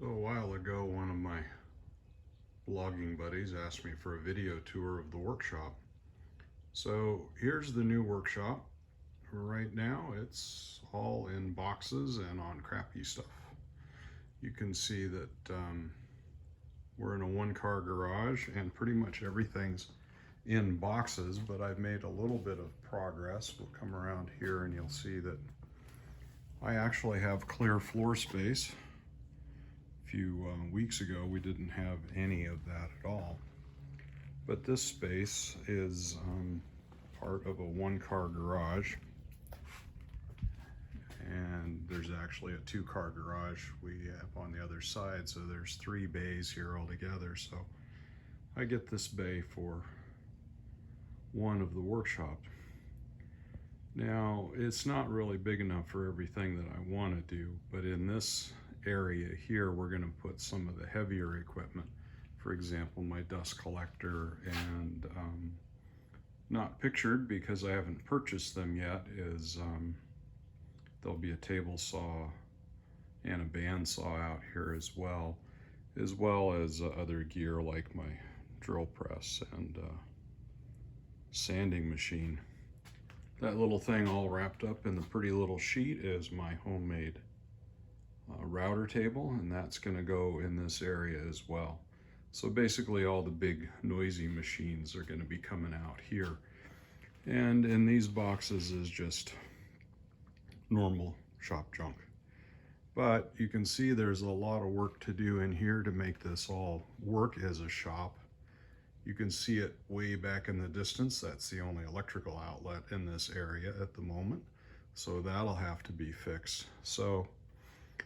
So a while ago, one of my blogging buddies asked me for a video tour of the workshop. So here's the new workshop. Right now, it's all in boxes and on crappy stuff. You can see that we're in a one-car garage and pretty much everything's in boxes, but I've made a little bit of progress. We'll come around here and you'll see that I actually have clear floor space. A few weeks ago we didn't have any of that at all, but this space is part of a one-car garage, and there's actually a two-car garage we have on the other side, so there's 3 bays here altogether. So I get this bay for one of the workshops. Now, it's not really big enough for everything that I want to do, but in this area here, we're going to put some of the heavier equipment. For example, my dust collector, and not pictured because I haven't purchased them yet, is there'll be a table saw and a bandsaw out here as well as other gear like my drill press and sanding machine. That little thing all wrapped up in the pretty little sheet is my homemade router table, and that's going to go in this area as well. So basically all the big noisy machines are going to be coming out here, and in these boxes is just normal shop junk. But you can see there's a lot of work to do in here to make this all work as a shop. You can see it way back in the distance. That's the only electrical outlet in this area at the moment, so that'll have to be fixed. So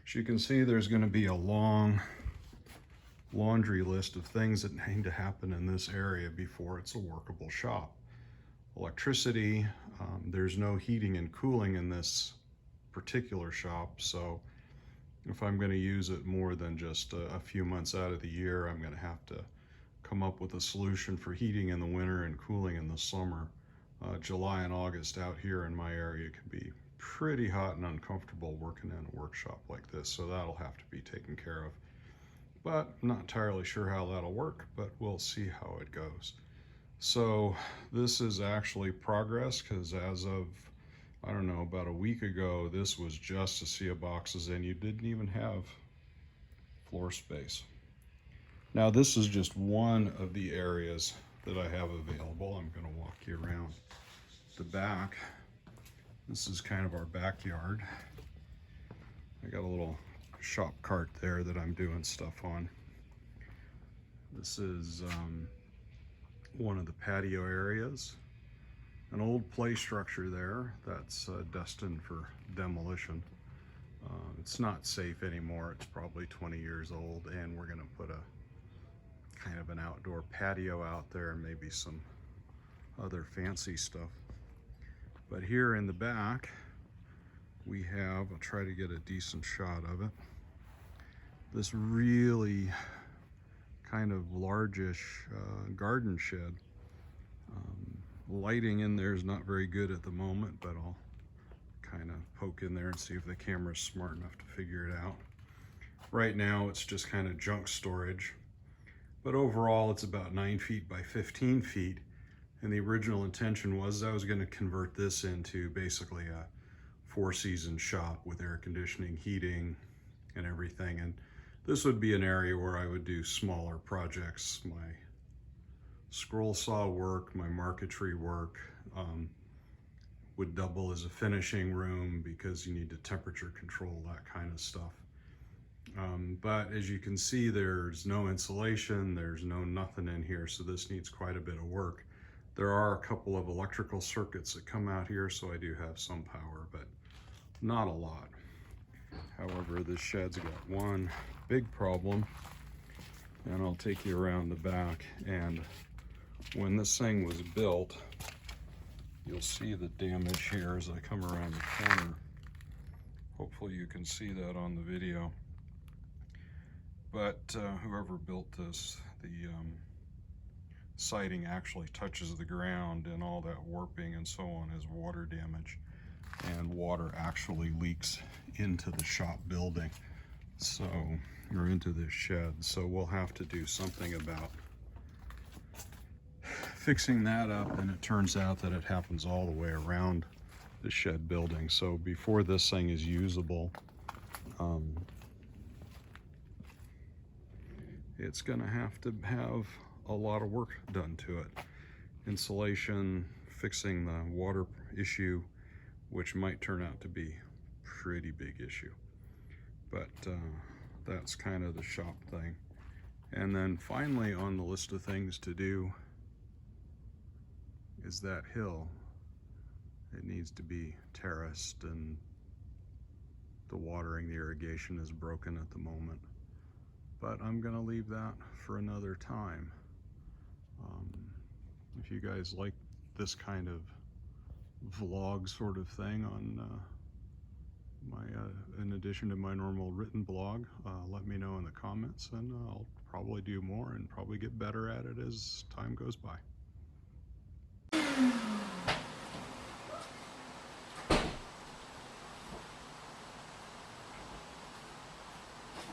as you can see, there's going to be a long laundry list of things that need to happen in this area before it's a workable shop. Electricity, there's no heating and cooling in this particular shop, so if I'm going to use it more than just a few months out of the year, I'm going to have to come up with a solution for heating in the winter and cooling in the summer. July and August out here in my area can be pretty hot and uncomfortable working in a workshop like this, so that'll have to be taken care of. But I'm not entirely sure how that'll work, but we'll see how it goes. So this is actually progress, because as of, I don't know, about a week ago, this was just a sea of boxes and you didn't even have floor space. Now this is just one of the areas that I have available. I'm going to walk you around the back. This is kind of our backyard. I got a little shop cart there that I'm doing stuff on. This is one of the patio areas. An old play structure there that's destined for demolition. It's not safe anymore. It's probably 20 years old, and we're going to put a kind of an outdoor patio out there and maybe some other fancy stuff. But here in the back we have, I'll try to get a decent shot of it, this really kind of largish garden shed. Lighting in there is not very good at the moment, but I'll kind of poke in there and see if the camera's smart enough to figure it out. Right now it's just kind of junk storage, but overall it's about 9 feet by 15 feet. And the original intention was I was going to convert this into basically a 4-season shop with air conditioning, heating, and everything. And this would be an area where I would do smaller projects. My scroll saw work, my marquetry work would double as a finishing room because you need to temperature control that kind of stuff. But as you can see, there's no insulation, there's nothing in here, so this needs quite a bit of work. There are a couple of electrical circuits that come out here, so I do have some power, but not a lot. However, this shed's got one big problem, and I'll take you around the back. And when this thing was built, you'll see the damage here as I come around the corner. Hopefully you can see that on the video. But whoever built this, the siding actually touches the ground, and all that warping and so on is water damage, and water actually leaks into the shop building. So, or into this shed. So we'll have to do something about fixing that up, and it turns out that it happens all the way around the shed building. So before this thing is usable, it's gonna have to have a lot of work done to it. Insulation, fixing the water issue, which might turn out to be a pretty big issue. But that's kind of the shop thing. And then finally on the list of things to do is that hill. It needs to be terraced, and the watering, the irrigation is broken at the moment. But I'm gonna leave that for another time. If you guys like this kind of vlog sort of thing on in addition to my normal written blog, let me know in the comments, and I'll probably do more and probably get better at it as time goes by.